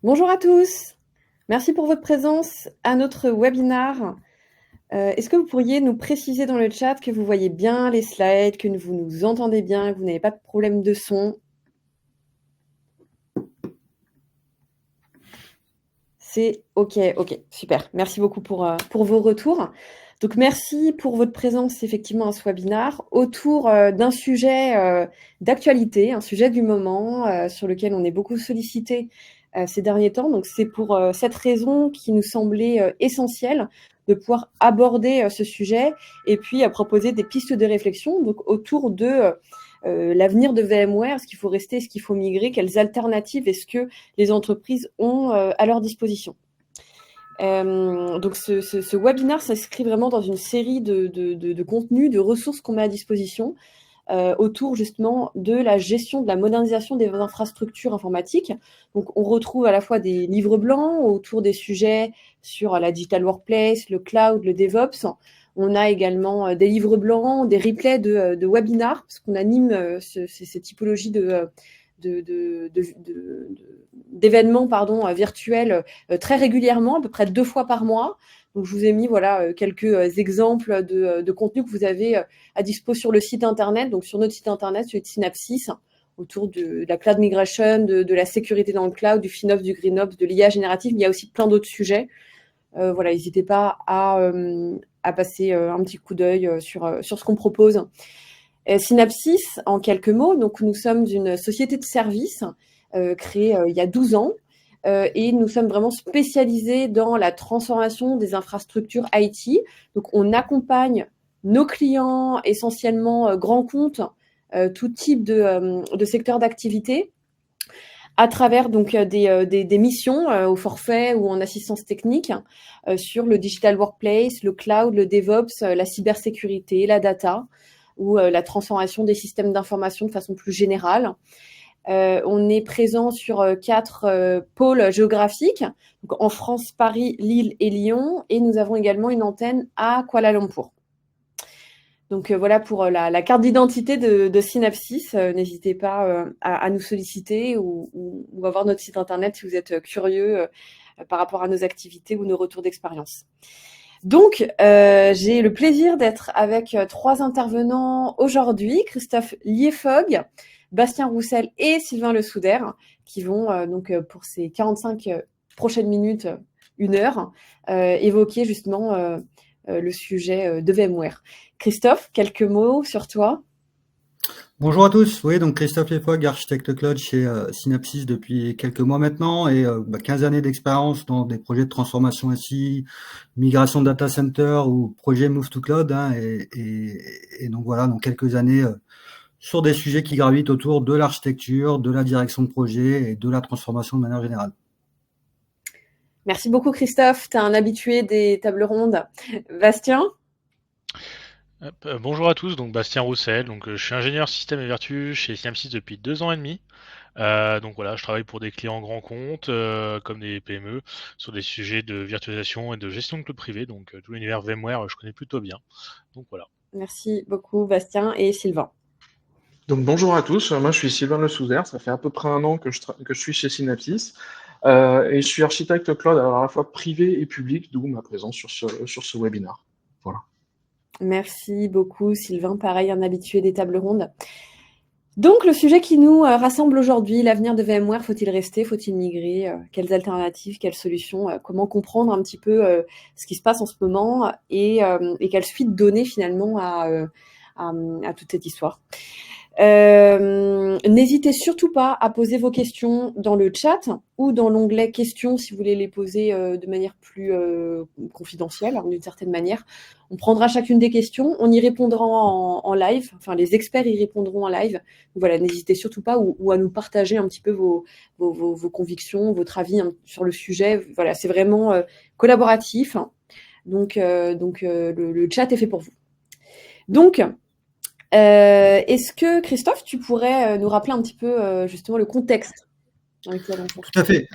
Bonjour à tous, merci pour votre présence à notre webinar. Est-ce que vous pourriez nous préciser dans le chat que vous voyez bien les slides, que vous nous entendez bien, que vous n'avez pas de problème de son? C'est OK, super. Merci beaucoup pour vos retours. Donc merci pour votre présence effectivement à ce webinar autour d'un sujet d'actualité, un sujet du moment sur lequel on est beaucoup sollicité ces derniers temps. Donc c'est pour cette raison qui nous semblait essentielle de pouvoir aborder ce sujet et puis proposer des pistes de réflexion donc autour de l'avenir de VMware, est-ce qu'il faut rester, est-ce qu'il faut migrer, quelles alternatives est-ce que les entreprises ont à leur disposition. Donc ce webinaire s'inscrit vraiment dans une série de contenus, de ressources qu'on met à disposition autour justement de la gestion de la modernisation des infrastructures informatiques. Donc on retrouve à la fois des livres blancs autour des sujets sur la digital workplace, le cloud, le DevOps. On a également des livres blancs, des replays de webinars, parce qu'on anime ces typologies d'événements virtuels très régulièrement, à peu près 2 fois par mois. Donc je vous ai mis quelques exemples de contenus que vous avez à dispo sur le site internet, donc sur notre site internet, celui de Synapsys, autour de la cloud migration, de la sécurité dans le cloud, du FinOps, du GreenOps, de l'IA générative, mais il y a aussi plein d'autres sujets. N'hésitez pas à passer un petit coup d'œil sur ce qu'on propose. Synapsys, en quelques mots, donc nous sommes une société de services créée il y a 12 ans et nous sommes vraiment spécialisés dans la transformation des infrastructures IT. Donc on accompagne nos clients, essentiellement grands comptes, tout type de secteur d'activité, à travers donc des missions au forfait ou en assistance technique sur le digital workplace, le cloud, le DevOps, la cybersécurité, la data ou la transformation des systèmes d'information de façon plus générale. On est présent sur 4 pôles géographiques, donc en France, Paris, Lille et Lyon, et nous avons également une antenne à Kuala Lumpur. Donc voilà pour la carte d'identité de Synapsys. N'hésitez pas à nous solliciter ou à voir notre site internet si vous êtes curieux par rapport à nos activités ou nos retours d'expérience. Donc, j'ai le plaisir d'être avec 3 intervenants aujourd'hui, Christophe Liefog, Bastien Roussel et Sylvain Le Souder, qui vont pour ces 45 prochaines minutes, 1 heure, évoquer justement le sujet de VMware. Christophe, quelques mots sur toi? Bonjour à tous, oui, donc Christophe Lefog, architecte cloud chez Synapsys depuis quelques mois maintenant et 15 années d'expérience dans des projets de transformation SI, migration de data center ou projet Move to Cloud et donc voilà, donc quelques années sur des sujets qui gravitent autour de l'architecture, de la direction de projet et de la transformation de manière générale. Merci beaucoup Christophe, tu es un habitué des tables rondes. Bastien? Bonjour à tous, donc Bastien Roussel, je suis ingénieur système et vertu chez Synapsys depuis 2 ans et demi. Donc voilà, je travaille pour des clients grands comptes comme des PME sur des sujets de virtualisation et de gestion de cloud privé. Donc tout l'univers VMware, je connais plutôt bien. Donc voilà. Merci beaucoup Bastien et Sylvain. Donc bonjour à tous, moi je suis Sylvain Le Souzer, ça fait à peu près 1 an que je suis chez Synapsys et je suis architecte cloud alors à la fois privé et public, d'où ma présence sur ce webinaire. Voilà. Merci beaucoup Sylvain, pareil, un habitué des tables rondes. Donc le sujet qui nous rassemble aujourd'hui, l'avenir de VMware, faut-il rester, faut-il migrer, quelles alternatives, quelles solutions, comment comprendre un petit peu ce qui se passe en ce moment et quelle suite donner finalement à toute cette histoire. N'hésitez surtout pas à poser vos questions dans le chat ou dans l'onglet questions si vous voulez les poser de manière plus confidentielle, d'une certaine manière. On prendra chacune des questions, on y répondra en live, enfin les experts y répondront en live. Donc voilà, n'hésitez surtout pas ou à nous partager un petit peu vos convictions, votre avis sur le sujet. Voilà, c'est vraiment collaboratif. Donc le chat est fait pour vous. Donc, est-ce que, Christophe, tu pourrais nous rappeler un petit peu justement le contexte dans lequel on se Tout à fait.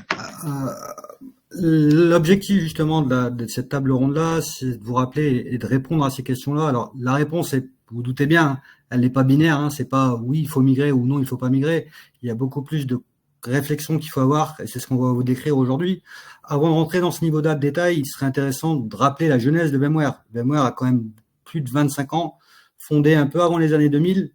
L'objectif justement de cette table ronde-là, c'est de vous rappeler et de répondre à ces questions-là. Alors la réponse est, vous vous doutez bien, elle n'est pas binaire. C'est pas oui il faut migrer ou non il faut pas migrer. Il y a beaucoup plus de réflexion qu'il faut avoir, et c'est ce qu'on va vous décrire aujourd'hui. Avant de rentrer dans ce niveau de détail, il serait intéressant de rappeler la genèse de VMware. VMware a quand même plus de 25 ans, fondé un peu avant les années 2000,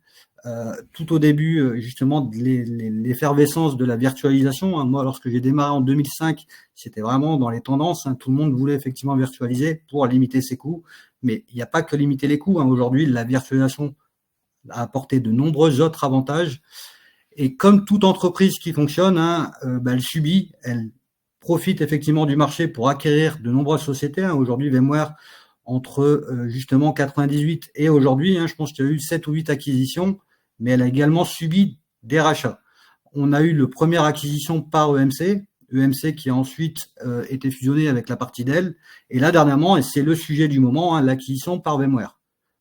tout au début justement de l'effervescence de la virtualisation. Moi, lorsque j'ai démarré en 2005, c'était vraiment dans les tendances. Tout le monde voulait effectivement virtualiser pour limiter ses coûts, mais il n'y a pas que limiter les coûts. Aujourd'hui, la virtualisation a apporté de nombreux autres avantages. Et comme toute entreprise qui fonctionne, elle subit, elle profite effectivement du marché pour acquérir de nombreuses sociétés. Aujourd'hui, VMware, entre justement 98 et aujourd'hui, je pense qu'il y a eu 7 ou 8 acquisitions, mais elle a également subi des rachats. On a eu le première acquisition par EMC qui a ensuite été fusionné avec la partie Dell. Et là, dernièrement, et c'est le sujet du moment, l'acquisition par VMware.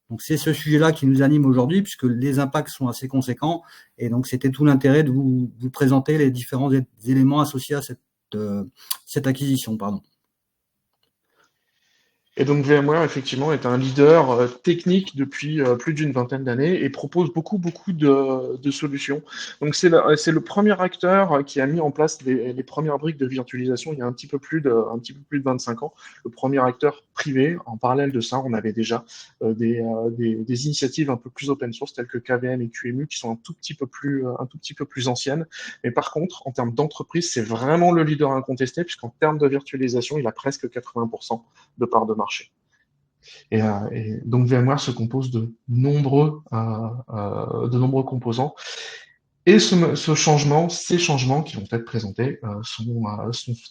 Donc, c'est ce sujet-là qui nous anime aujourd'hui, puisque les impacts sont assez conséquents. Et donc, c'était tout l'intérêt de vous présenter les différents éléments associés à cette acquisition. Et donc VMware, effectivement, est un leader technique depuis plus d'une vingtaine d'années et propose beaucoup de solutions. Donc c'est le premier acteur qui a mis en place les premières briques de virtualisation il y a un petit peu plus de 25 ans. Le premier acteur privé. En parallèle de ça, on avait déjà des initiatives un peu plus open source telles que KVM et QEMU qui sont un tout petit peu plus anciennes. Mais par contre, en termes d'entreprise, c'est vraiment le leader incontesté puisqu'en termes de virtualisation, il a presque 80% de part de marché. Et donc VMware se compose de nombreux composants. Et ces changements qui vont être présentés sont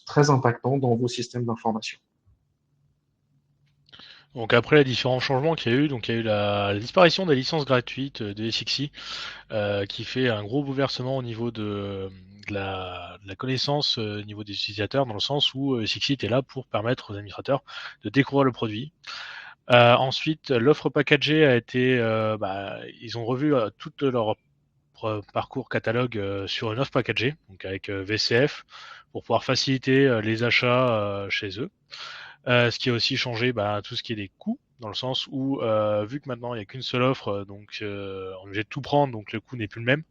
très impactants dans vos systèmes d'information. Donc après les différents changements qu'il y a eu, donc il y a eu la disparition des licences gratuites de SXI, qui fait un gros bouleversement au niveau de la connaissance au niveau des utilisateurs, dans le sens où SXI était là pour permettre aux administrateurs de découvrir le produit. Ensuite, l'offre packagée a été, ils ont revu tout leur parcours catalogue sur une offre packagée, donc avec VCF, pour pouvoir faciliter les achats chez eux. Ce qui a aussi changé tout ce qui est des coûts, dans le sens où, vu que maintenant il n'y a qu'une seule offre, donc on est obligé de tout prendre, donc le coût n'est plus le même.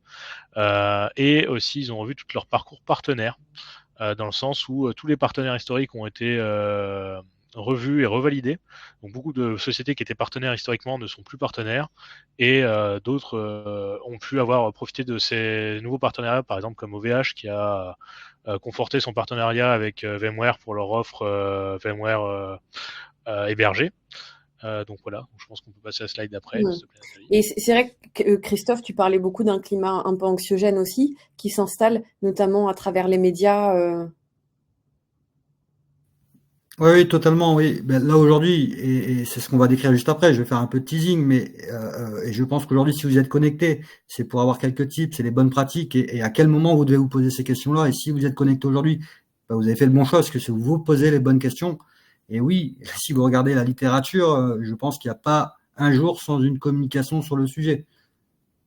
Et aussi, ils ont revu tout leur parcours partenaire, dans le sens où tous les partenaires historiques ont été revus et revalidés. Donc beaucoup de sociétés qui étaient partenaires historiquement ne sont plus partenaires, et d'autres ont pu avoir profité de ces nouveaux partenariats, par exemple comme OVH qui a conforté son partenariat avec VMware pour leur offre VMware hébergé. Donc voilà, je pense qu'on peut passer à la slide d'après. S'il te plaît, Nathalie. Et c'est vrai que Christophe, tu parlais beaucoup d'un climat un peu anxiogène aussi, qui s'installe notamment à travers les médias. Oui, totalement, oui. Là aujourd'hui, et c'est ce qu'on va décrire juste après, je vais faire un peu de teasing, mais et je pense qu'aujourd'hui, si vous êtes connecté, c'est pour avoir quelques tips, c'est les bonnes pratiques, et à quel moment vous devez vous poser ces questions-là. Et si vous êtes connecté aujourd'hui, vous avez fait le bon choix, parce que si vous vous posez les bonnes questions. Et oui, si vous regardez la littérature, je pense qu'il n'y a pas un jour sans une communication sur le sujet.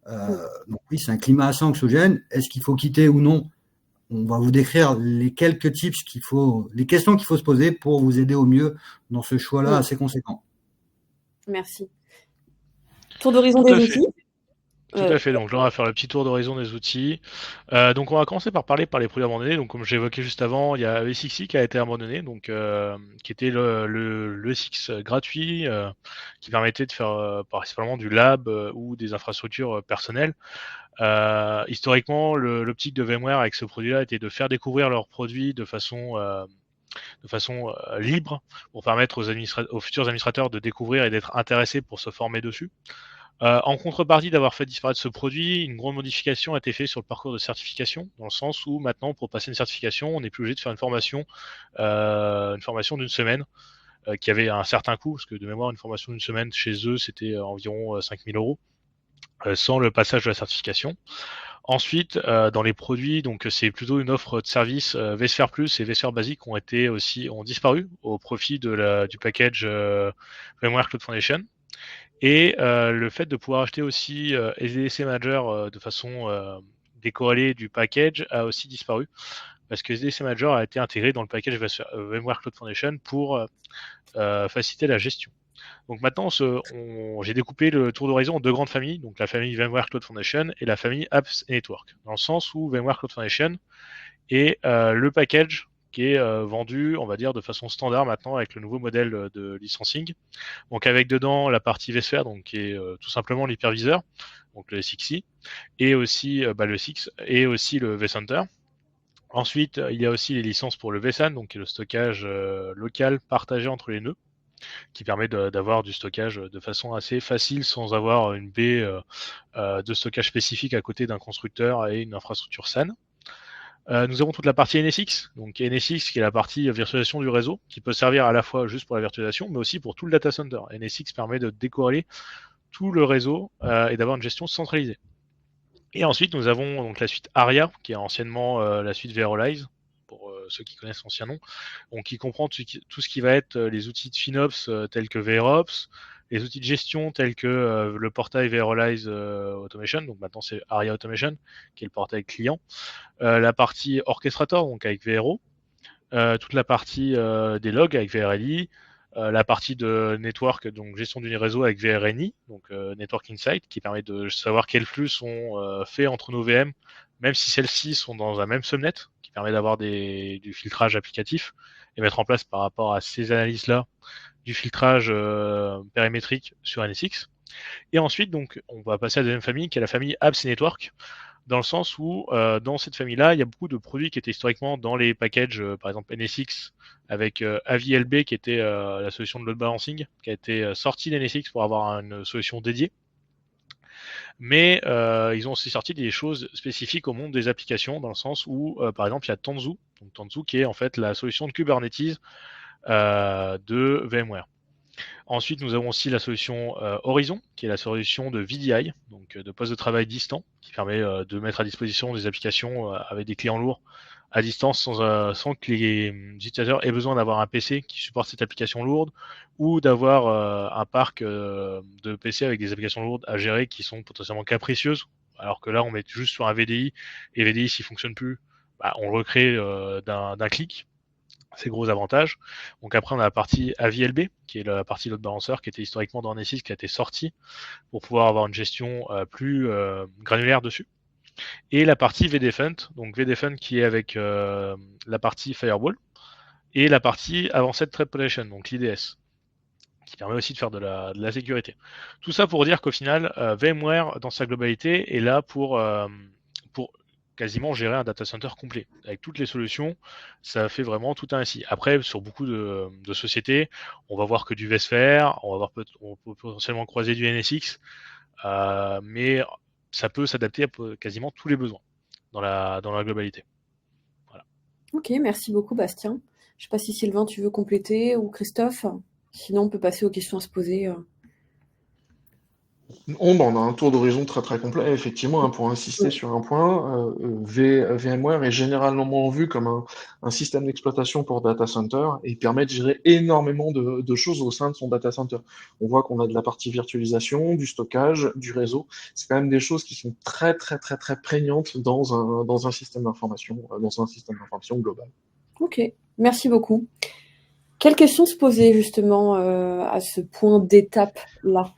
Donc oui, c'est un climat assez anxiogène. Est-ce qu'il faut quitter ou non? On va vous décrire les quelques tips les questions qu'il faut se poser pour vous aider au mieux dans ce choix-là assez conséquent. Merci. Tour d'horizon des outils. Tout à fait, donc là on va faire le petit tour d'horizon des outils. Donc on va commencer par parler par les produits abandonnés. Donc comme j'ai évoqué juste avant, il y a SXI qui a été abandonné, donc qui était le SX gratuit, qui permettait de faire principalement du lab ou des infrastructures personnelles. Historiquement, l'optique de VMware avec ce produit-là était de faire découvrir leurs produits de façon libre, pour permettre aux futurs administrateurs de découvrir et d'être intéressés pour se former dessus. En contrepartie d'avoir fait disparaître ce produit, une grande modification a été faite sur le parcours de certification, dans le sens où maintenant, pour passer une certification, on n'est plus obligé de faire une formation d'une semaine, qui avait un certain coût, parce que de mémoire, une formation d'une semaine chez eux, c'était environ 5 000 €, sans le passage de la certification. Ensuite, dans les produits, donc c'est plutôt une offre de service. vSphere Plus et vSphere Basic ont disparu au profit du package VMware Cloud Foundation. Et le fait de pouvoir acheter aussi SDDC Manager de façon décorrélée du package a aussi disparu, parce que SDDC Manager a été intégré dans le package VMware Cloud Foundation pour faciliter la gestion. Donc maintenant, j'ai découpé le tour d'horizon en deux grandes familles, donc la famille VMware Cloud Foundation et la famille Apps et Network, dans le sens où VMware Cloud Foundation est le package qui est vendu, on va dire, de façon standard maintenant avec le nouveau modèle de licensing. Donc avec dedans la partie vSphere, donc qui est tout simplement l'hyperviseur, donc le SXI, et aussi le SIX et aussi le vCenter. Ensuite, il y a aussi les licences pour le vSAN, donc qui est le stockage local partagé entre les nœuds, qui permet d'avoir du stockage de façon assez facile sans avoir une baie de stockage spécifique à côté d'un constructeur et une infrastructure SAN. Nous avons toute la partie NSX, donc NSX qui est la partie virtualisation du réseau, qui peut servir à la fois juste pour la virtualisation, mais aussi pour tout le data center. NSX permet de décorréler tout le réseau et d'avoir une gestion centralisée. Et ensuite, nous avons donc la suite ARIA, qui est anciennement la suite Verolize, pour ceux qui connaissent l'ancien nom, donc qui comprend tout ce qui va être les outils de FinOps tels que VROps, les outils de gestion tels que le portail Verolize Automation, donc maintenant c'est ARIA Automation, qui est le portail client, la partie orchestrator, donc avec VRO, toute la partie des logs avec VRLI, la partie de network, donc gestion du réseau avec VRNI, donc Network Insight, qui permet de savoir quels flux sont faits entre nos VM, même si celles-ci sont dans un même subnet, qui permet d'avoir du filtrage applicatif et mettre en place par rapport à ces analyses-là du filtrage périmétrique sur NSX. Et ensuite, donc, on va passer à la deuxième famille, qui est la famille Apps et Network, dans le sens où dans cette famille-là, il y a beaucoup de produits qui étaient historiquement dans les packages, par exemple NSX, avec AVLB, qui était la solution de load balancing, qui a été sortie d'NSX pour avoir une solution dédiée. Mais ils ont aussi sorti des choses spécifiques au monde des applications, dans le sens où, par exemple, il y a Tanzu, donc Tanzu qui est en fait la solution de Kubernetes de VMware. Ensuite, nous avons aussi la solution Horizon, qui est la solution de VDI, donc de poste de travail distant, qui permet de mettre à disposition des applications avec des clients lourds à distance sans que les utilisateurs aient besoin d'avoir un PC qui supporte cette application lourde ou d'avoir un parc de PC avec des applications lourdes à gérer qui sont potentiellement capricieuses, alors que là, on met juste sur un VDI et VDI, s'il ne fonctionne plus, on le recrée d'un clic. C'est gros avantages. Donc après, on a la partie AVLB, qui est la partie load balancer, qui était historiquement dans NSX, qui a été sortie pour pouvoir avoir une gestion plus granulaire dessus. Et la partie VDFunt, donc VDFunt qui est avec la partie Firewall, et la partie Advanced Threat Protection, donc l'IDS, qui permet aussi de faire de la sécurité. Tout ça pour dire qu'au final, VMware, dans sa globalité, est là pour quasiment gérer un data center complet. Avec toutes les solutions, ça fait vraiment tout un SI. Après, sur beaucoup de sociétés, on va voir que du vSphere, on peut potentiellement croiser du NSX, mais ça peut s'adapter à quasiment tous les besoins dans la globalité. Voilà. Ok, merci beaucoup Bastien. Je ne sais pas si Sylvain, tu veux compléter ou Christophe. Sinon, on peut passer aux questions à se poser. On a un tour d'horizon très très complet. Effectivement, pour insister sur un point, VMware est généralement vu comme un système d'exploitation pour data center et il permet de gérer énormément de choses au sein de son data center. On voit qu'on a de la partie virtualisation, du stockage, du réseau. C'est quand même des choses qui sont très très très très prégnantes dans un système d'information, global. Ok, merci beaucoup. Quelles questions se poser justement à ce point d'étape-là?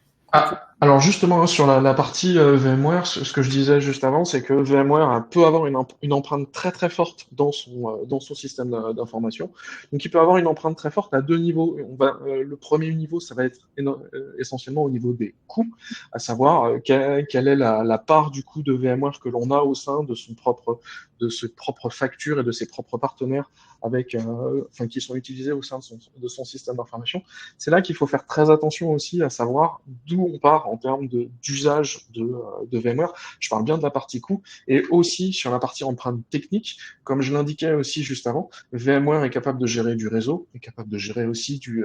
Alors justement, sur la partie VMware, ce que je disais juste avant, c'est que VMware peut avoir une empreinte très très forte dans son système d'information. Donc il peut avoir une empreinte très forte à deux niveaux. Le premier niveau, ça va être essentiellement au niveau des coûts, à savoir quelle est la part du coût de VMware que l'on a au sein de ses propres factures et de ses propres partenaires qui sont utilisés au sein de son système d'information. C'est là qu'il faut faire très attention aussi à savoir d'où on part en termes d'usage de VMware. Je parle bien de la partie coût et aussi sur la partie empreinte technique. Comme je l'indiquais aussi juste avant, VMware est capable de gérer du réseau, est capable de gérer aussi du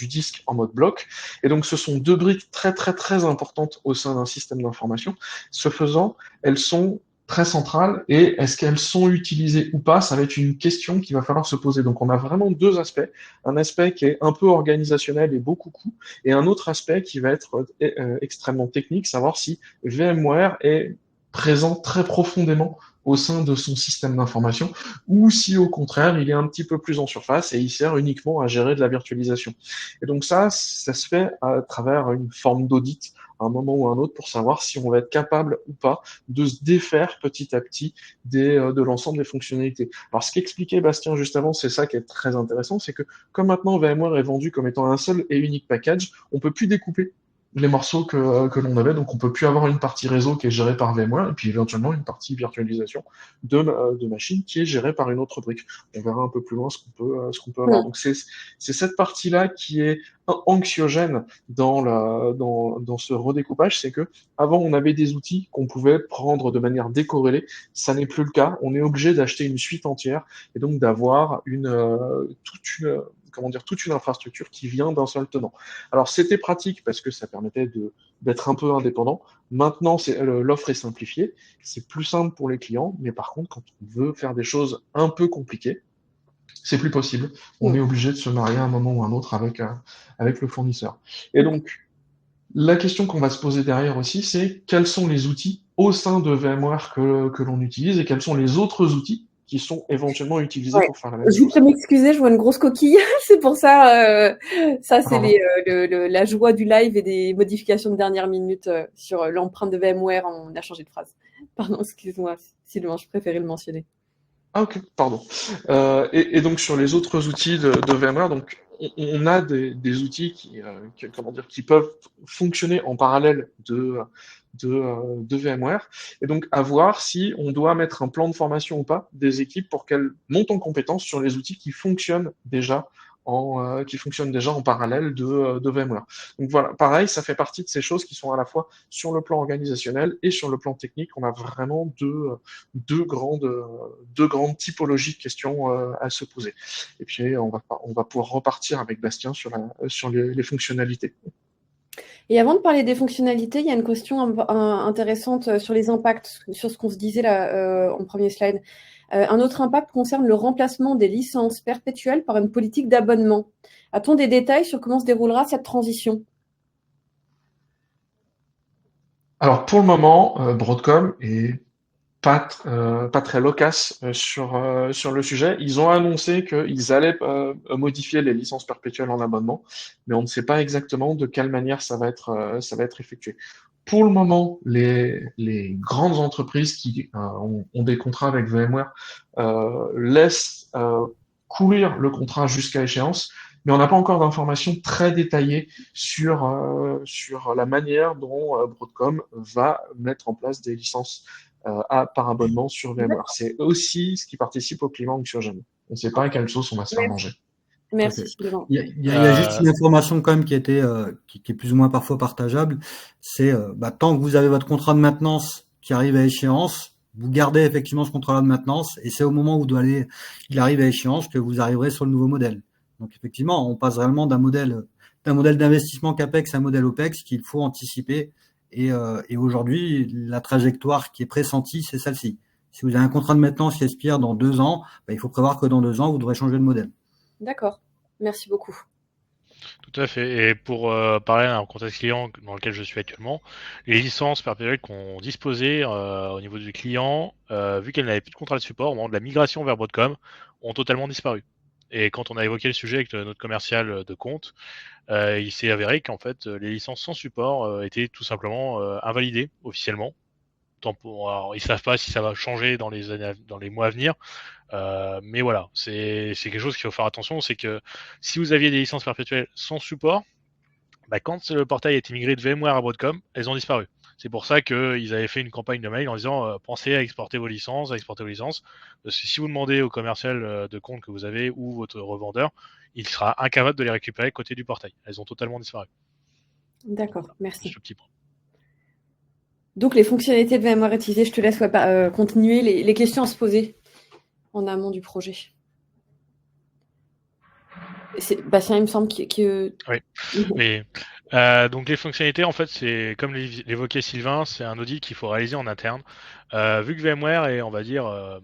disque en mode bloc. Et donc, ce sont deux briques très, très, très importantes au sein d'un système d'information. Ce faisant, elles sont très centrales et est-ce qu'elles sont utilisées ou pas, ça va être une question qu'il va falloir se poser. Donc on a vraiment deux aspects, un aspect qui est un peu organisationnel et beaucoup coût, et un autre aspect qui va être extrêmement technique, savoir si VMware est présent très profondément au sein de son système d'information, ou si au contraire il est un petit peu plus en surface et il sert uniquement à gérer de la virtualisation. Et donc ça se fait à travers une forme d'audit à un moment ou à un autre pour savoir si on va être capable ou pas de se défaire petit à petit de l'ensemble des fonctionnalités. Alors ce qu'expliquait Bastien juste avant, c'est ça qui est très intéressant, c'est que comme maintenant VMware est vendu comme étant un seul et unique package, on peut plus découper les morceaux que l'on avait, donc on peut plus avoir une partie réseau qui est gérée par VMware et puis éventuellement une partie virtualisation de machines qui est gérée par une autre brique. On verra un peu plus loin ce qu'on peut avoir. Donc c'est cette partie-là qui est anxiogène dans ce redécoupage, c'est que avant on avait des outils qu'on pouvait prendre de manière décorrélée, ça n'est plus le cas. On est obligé d'acheter une suite entière et donc d'avoir toute une infrastructure qui vient d'un seul tenant. Alors c'était pratique parce que ça permettait d'être un peu indépendant. Maintenant, l'offre est simplifiée, c'est plus simple pour les clients, mais par contre, quand on veut faire des choses un peu compliquées, c'est plus possible. On est obligé de se marier à un moment ou à un autre avec le fournisseur. Et donc, la question qu'on va se poser derrière aussi, c'est quels sont les outils au sein de VMware que l'on utilise et quels sont les autres outils qui sont éventuellement utilisés pour faire la même chose. Juste m'excuser, je vois une grosse coquille. C'est pour ça, c'est la joie du live et des modifications de dernière minute sur l'empreinte de VMware. On a changé de phrase. Pardon, excuse-moi, Sylvain, je préférais le mentionner. Ah ok, pardon. Et donc sur les autres outils de VMware, donc on a des outils qui peuvent fonctionner en parallèle de VMware, et donc à voir si on doit mettre un plan de formation ou pas des équipes pour qu'elles montent en compétence sur les outils qui fonctionnent déjà en parallèle de VMware. Donc voilà, pareil, ça fait partie de ces choses qui sont à la fois sur le plan organisationnel et sur le plan technique. On a vraiment deux grandes typologies de questions à se poser. Et puis on va pouvoir repartir avec Bastien sur les fonctionnalités. Et avant de parler des fonctionnalités, il y a une question intéressante sur les impacts, sur ce qu'on se disait là en premier slide. Un autre impact concerne le remplacement des licences perpétuelles par une politique d'abonnement. A-t-on des détails sur comment se déroulera cette transition ? Alors pour le moment, Broadcom est pas très loquace sur le sujet. Ils ont annoncé qu'ils allaient modifier les licences perpétuelles en abonnement, mais on ne sait pas exactement de quelle manière ça va être effectué. Pour le moment, les grandes entreprises qui ont des contrats avec VMware laissent courir le contrat jusqu'à échéance, mais on n'a pas encore d'informations très détaillées sur la manière dont Broadcom va mettre en place des licences par abonnement sur VMware. C'est aussi ce qui participe au climat anxiogène. On ne sait pas à quelle sauce on va se faire manger. Merci, Sylvain. Il y a juste une information quand même qui est plus ou moins parfois partageable. C'est tant que vous avez votre contrat de maintenance qui arrive à échéance, vous gardez effectivement ce contrat-là de maintenance et c'est au moment où il arrive à échéance que vous arriverez sur le nouveau modèle. Donc effectivement, on passe vraiment d'un modèle d'investissement CAPEX à un modèle OPEX qu'il faut anticiper. Et aujourd'hui, la trajectoire qui est pressentie, c'est celle-ci. Si vous avez un contrat de maintenance qui expire dans 2 ans, il faut prévoir que dans 2 ans, vous devrez changer de modèle. D'accord, merci beaucoup. Tout à fait. Et pour parler d'un contexte client dans lequel je suis actuellement, les licences perpétuelles qu'on disposait au niveau du client, vu qu'elles n'avaient plus de contrat de support au moment de la migration vers Broadcom, ont totalement disparu. Et quand on a évoqué le sujet avec notre commercial de compte, il s'est avéré qu'en fait, les licences sans support étaient tout simplement invalidées officiellement. Alors, ils savent pas si ça va changer dans les mois à venir, mais voilà, c'est quelque chose qu'il faut faire attention, c'est que si vous aviez des licences perpétuelles sans support, quand le portail a été migré de VMware à Broadcom, elles ont disparu. C'est pour ça qu'ils avaient fait une campagne de mail en disant pensez à exporter vos licences, Parce que si vous demandez au commercial de compte que vous avez ou votre revendeur, il sera incapable de les récupérer côté du portail. Elles ont totalement disparu. D'accord, merci. Ce petit point. Donc les fonctionnalités de VMware utilisées, je te laisse continuer les questions à se poser en amont du projet. Bastien, il me semble que... Oui. Donc les fonctionnalités, en fait, c'est comme l'évoquait Sylvain, c'est un audit qu'il faut réaliser en interne. Vu que VMware est, on va dire,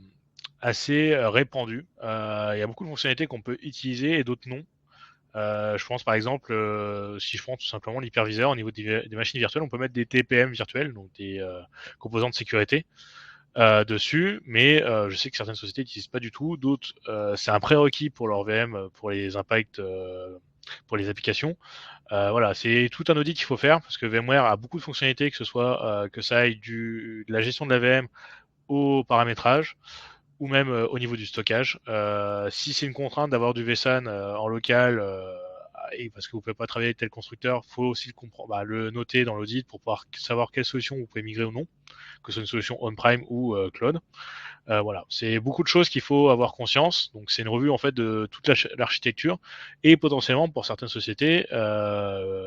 assez répandu, il y a beaucoup de fonctionnalités qu'on peut utiliser et d'autres non. Je pense par exemple, si je prends tout simplement l'hyperviseur au niveau des machines virtuelles, on peut mettre des TPM virtuels, donc des composants de sécurité dessus, mais je sais que certaines sociétés n'utilisent pas du tout, d'autres c'est un prérequis pour leur VM, pour les impacts, pour les applications. Voilà, c'est tout un audit qu'il faut faire parce que VMware a beaucoup de fonctionnalités, que ce soit que ça aille de la gestion de la VM au paramétrage ou même au niveau du stockage. Si c'est une contrainte d'avoir du vSAN en local, et parce que vous ne pouvez pas travailler avec tel constructeur, il faut aussi le noter dans l'audit pour pouvoir savoir quelle solution vous pouvez migrer ou non, que ce soit une solution on-prime ou cloud. Voilà, c'est beaucoup de choses qu'il faut avoir conscience. Donc c'est une revue en fait de toute l'architecture et potentiellement pour certaines sociétés,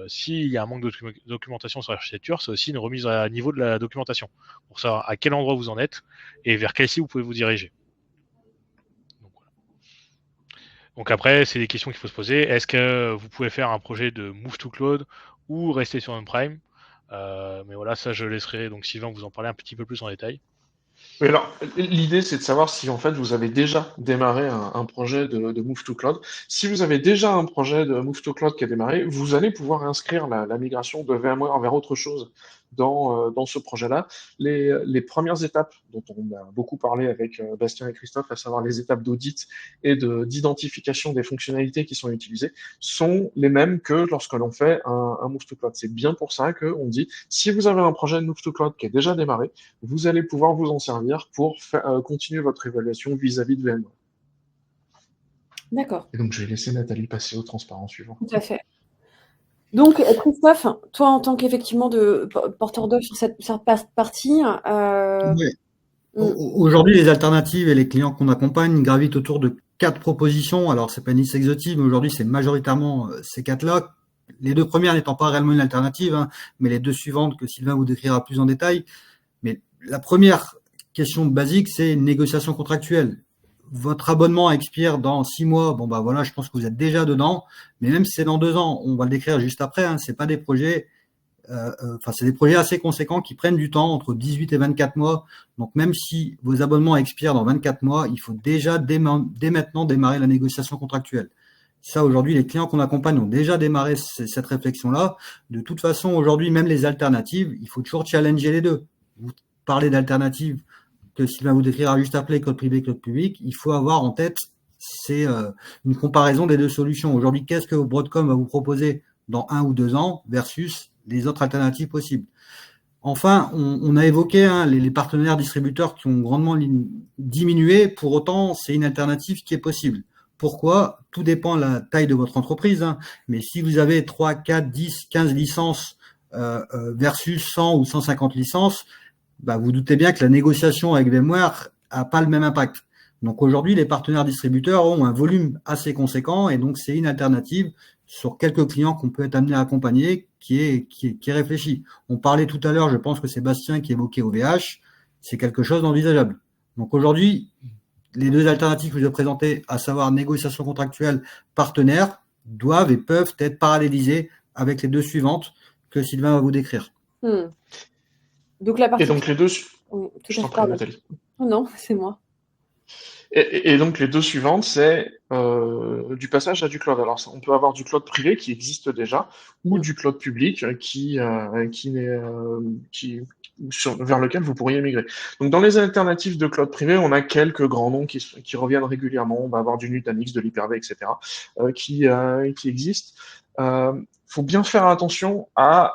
s'il y a un manque de documentation sur l'architecture, c'est aussi une remise à niveau de la documentation pour savoir à quel endroit vous en êtes et vers quel site vous pouvez vous diriger. Donc, voilà. Donc après, c'est des questions qu'il faut se poser. Est-ce que vous pouvez faire un projet de move to cloud ou rester sur on-prime? Mais voilà, ça je laisserai donc Sylvain vous en parler un petit peu plus en détail. Oui, alors, l'idée, c'est de savoir si en fait vous avez déjà démarré un projet de Move to Cloud. Si vous avez déjà un projet de Move to Cloud qui a démarré, vous allez pouvoir inscrire la migration de VMware vers autre chose dans ce projet-là. Les premières étapes dont on a beaucoup parlé avec Bastien et Christophe, à savoir les étapes d'audit et d'identification des fonctionnalités qui sont utilisées, sont les mêmes que lorsque l'on fait un Move to Cloud. C'est bien pour ça qu'on dit, si vous avez un projet de Move to Cloud qui est déjà démarré, vous allez pouvoir vous en servir pour continuer votre évaluation vis-à-vis de VMware. D'accord. Et donc, je vais laisser Nathalie passer au transparent suivant. Tout à fait. Donc, Christophe, toi, en tant qu'effectivement de porteur d'œuvre sur cette partie, Oui. Aujourd'hui, les alternatives et les clients qu'on accompagne gravitent autour de 4 propositions. Alors, c'est pas une liste exhaustive, mais aujourd'hui, c'est majoritairement ces 4-là. Les 2 premières n'étant pas réellement une alternative, hein, mais les 2 suivantes que Sylvain vous décrira plus en détail. Mais la première question basique, c'est une négociation contractuelle. Votre abonnement expire dans 6 mois. Bon, bah voilà, je pense que vous êtes déjà dedans. Mais même si c'est dans 2 ans, on va le décrire juste après, hein, c'est pas des projets c'est des projets assez conséquents qui prennent du temps, entre 18 et 24 mois. Donc, même si vos abonnements expirent dans 24 mois, il faut déjà dès maintenant démarrer la négociation contractuelle. Ça, aujourd'hui, les clients qu'on accompagne ont déjà démarré cette réflexion-là. De toute façon, aujourd'hui, même les alternatives, il faut toujours challenger les deux. Vous parlez d'alternatives que Sylvain vous décrira juste après, cloud privé, cloud public. Il faut avoir en tête, c'est une comparaison des 2 solutions. Aujourd'hui, qu'est-ce que Broadcom va vous proposer dans 1 ou 2 ans versus les autres alternatives possibles. Enfin, on a évoqué les partenaires distributeurs qui ont grandement diminué. Pour autant, c'est une alternative qui est possible. Pourquoi? Tout dépend de la taille de votre entreprise. Mais si vous avez 3, 4, 10, 15 licences versus 100 ou 150 licences, vous doutez bien que la négociation avec VMware n'a pas le même impact. Donc aujourd'hui, les partenaires distributeurs ont un volume assez conséquent et donc c'est une alternative sur quelques clients qu'on peut être amené à accompagner qui est réfléchi. On parlait tout à l'heure, je pense que c'est Bastien qui évoquait OVH, c'est quelque chose d'envisageable. Donc aujourd'hui, les 2 alternatives que je vais présenter, à savoir négociation contractuelle, partenaire, doivent et peuvent être parallélisées avec les 2 suivantes que Sylvain va vous décrire. Donc la partie... Et donc les 2... Oui, je t'en prie, Nathalie. Non, c'est moi. Et donc les 2 suivantes, c'est du passage à du cloud. Alors on peut avoir du cloud privé qui existe déjà, ou du cloud public vers lequel vous pourriez migrer. Donc dans les alternatives de cloud privé, on a quelques grands noms qui reviennent régulièrement. On va avoir du Nutanix, de l'Hyper-V, etc. Qui existent. Faut bien faire attention à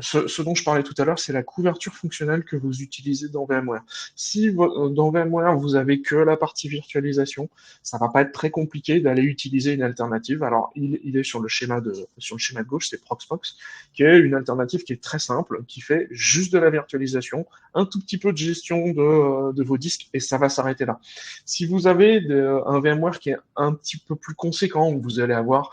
ce dont je parlais tout à l'heure, c'est la couverture fonctionnelle que vous utilisez dans VMware. Si dans VMware, vous avez que la partie virtualisation, ça va pas être très compliqué d'aller utiliser une alternative. Alors, il est sur le schéma de gauche, c'est Proxmox, qui est une alternative qui est très simple, qui fait juste de la virtualisation, un tout petit peu de gestion de vos disques, et ça va s'arrêter là. Si vous avez un VMware qui est un petit peu plus conséquent, où vous allez avoir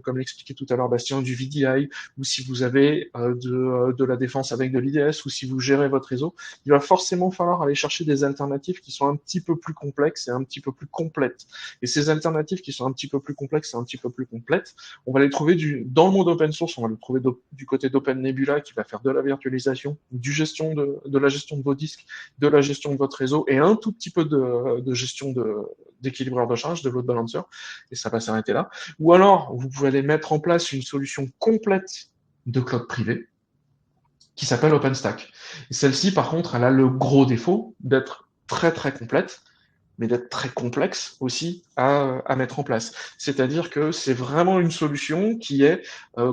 comme l'expliquait tout à l'heure Bastien, du VDI, ou si vous avez de la défense avec de l'IDS, ou si vous gérez votre réseau, il va forcément falloir aller chercher des alternatives qui sont un petit peu plus complexes et un petit peu plus complètes. Et ces alternatives qui sont un petit peu plus complexes et un petit peu plus complètes, on va les trouver dans le monde open source, on va les trouver du côté d'Open Nebula qui va faire de la virtualisation, de la gestion de vos disques, de la gestion de votre réseau et un tout petit peu de gestion d'équilibreur de charge, de load balancer, et ça va s'arrêter là. Ou alors, vous pouvez aller mettre en place une solution complète de cloud privé qui s'appelle OpenStack. Et celle-ci, par contre, elle a le gros défaut d'être très très complète, mais d'être très complexe aussi à mettre en place. C'est-à-dire que c'est vraiment une solution qui est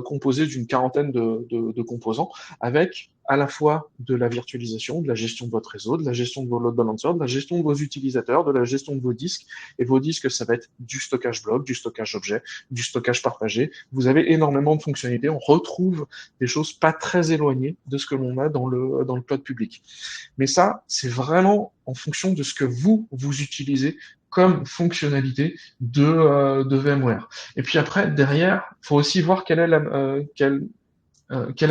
composée d'une quarantaine de composants, avec à la fois de la virtualisation, de la gestion de votre réseau, de la gestion de vos load balancers, de la gestion de vos utilisateurs, de la gestion de vos disques. Et vos disques, ça va être du stockage bloc, du stockage objet, du stockage partagé. Vous avez énormément de fonctionnalités. On retrouve des choses pas très éloignées de ce que l'on a dans le cloud public. Mais ça, c'est vraiment en fonction de ce que vous utilisez comme fonctionnalité de VMware. Et puis après, derrière, il faut aussi voir quelle est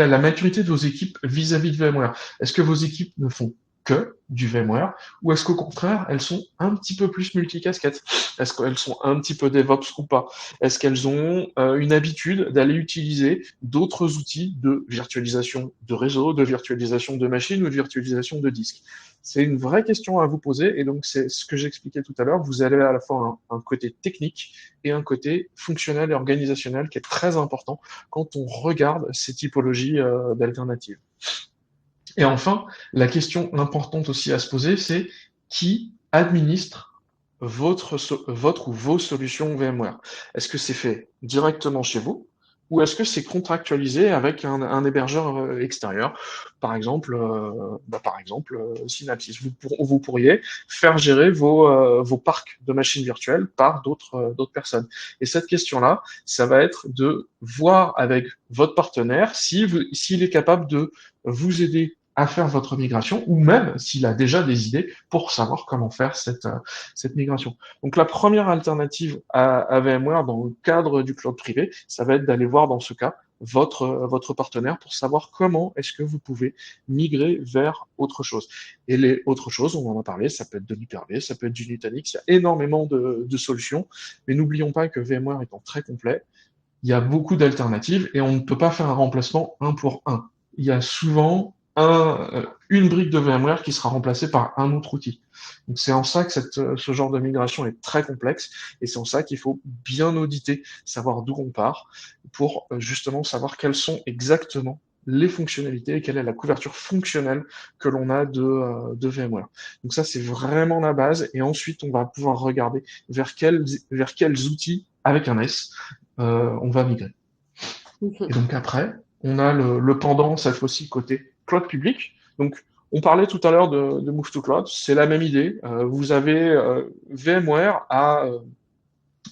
la maturité de vos équipes vis-à-vis de VMware. Est-ce que vos équipes ne font que du VMware, ou est-ce qu'au contraire, elles sont un petit peu plus multicasquettes? Est-ce qu'elles sont un petit peu DevOps ou pas? Est-ce qu'elles ont une habitude d'aller utiliser d'autres outils de virtualisation de réseau, de virtualisation de machines ou de virtualisation de disques? C'est une vraie question à vous poser, et donc c'est ce que j'expliquais tout à l'heure. Vous avez à la fois un côté technique et un côté fonctionnel et organisationnel qui est très important quand on regarde ces typologies d'alternatives. Et enfin, la question importante aussi à se poser, c'est qui administre votre ou vos solutions VMware? Est-ce que c'est fait directement chez vous, ou est-ce que c'est contractualisé avec un hébergeur extérieur? Par exemple, Synapsys. Vous pourriez faire gérer vos parcs de machines virtuelles par d'autres personnes. Et cette question-là, ça va être de voir avec votre partenaire s'il est capable de vous aider à faire votre migration, ou même s'il a déjà des idées pour savoir comment faire cette migration. Donc la première alternative à VMware dans le cadre du cloud privé, ça va être d'aller voir dans ce cas votre partenaire pour savoir comment est-ce que vous pouvez migrer vers autre chose. Et les autres choses, on en a parlé, ça peut être de l'Hyper-V, ça peut être du Nutanix, il y a énormément de solutions, mais n'oublions pas que VMware étant très complet, il y a beaucoup d'alternatives et on ne peut pas faire un remplacement un pour un. Il y a souvent une brique de VMware qui sera remplacée par un autre outil. Donc c'est en ça que ce genre de migration est très complexe, et c'est en ça qu'il faut bien auditer, savoir d'où on part, pour justement savoir quelles sont exactement les fonctionnalités et quelle est la couverture fonctionnelle que l'on a de VMware. Donc ça, c'est vraiment la base, et ensuite on va pouvoir regarder vers quels outils, avec un S, on va migrer. Et donc après, on a le pendant, cette fois-ci, côté cloud public. Donc, on parlait tout à l'heure de Move to Cloud, c'est la même idée. Vous avez VMware a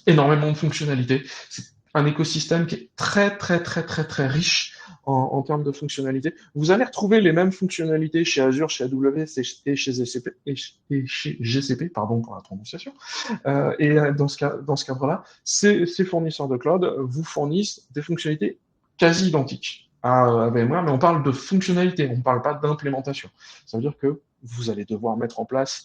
énormément de fonctionnalités. C'est un écosystème qui est très, très, très, très, très riche en termes de fonctionnalités. Vous allez retrouver les mêmes fonctionnalités chez Azure, chez AWS et chez GCP, pardon pour la prononciation. Et dans ce cadre-là, ces fournisseurs de cloud vous fournissent des fonctionnalités quasi identiques à VMware, mais on parle de fonctionnalité, on ne parle pas d'implémentation. Ça veut dire que vous allez devoir mettre en place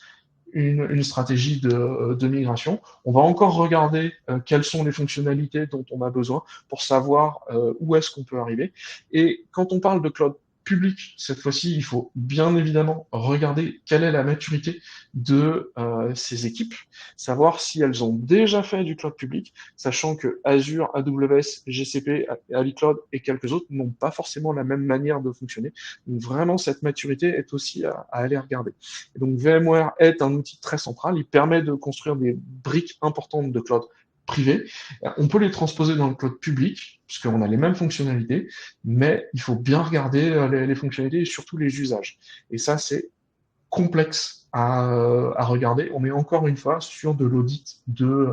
une stratégie de migration. On va encore regarder quelles sont les fonctionnalités dont on a besoin pour savoir où est-ce qu'on peut arriver. Et quand on parle de cloud public, cette fois-ci, il faut bien évidemment regarder quelle est la maturité de ces équipes, savoir si elles ont déjà fait du cloud public, sachant que Azure, AWS, GCP, AliCloud et quelques autres n'ont pas forcément la même manière de fonctionner. Donc vraiment, cette maturité est aussi à aller regarder. Et donc VMware est un outil très central, il permet de construire des briques importantes de cloud privé. On peut les transposer dans le cloud public, puisqu'on a les mêmes fonctionnalités, mais il faut bien regarder les fonctionnalités et surtout les usages. Et ça, c'est complexe à regarder. On est encore une fois sur de l'audit de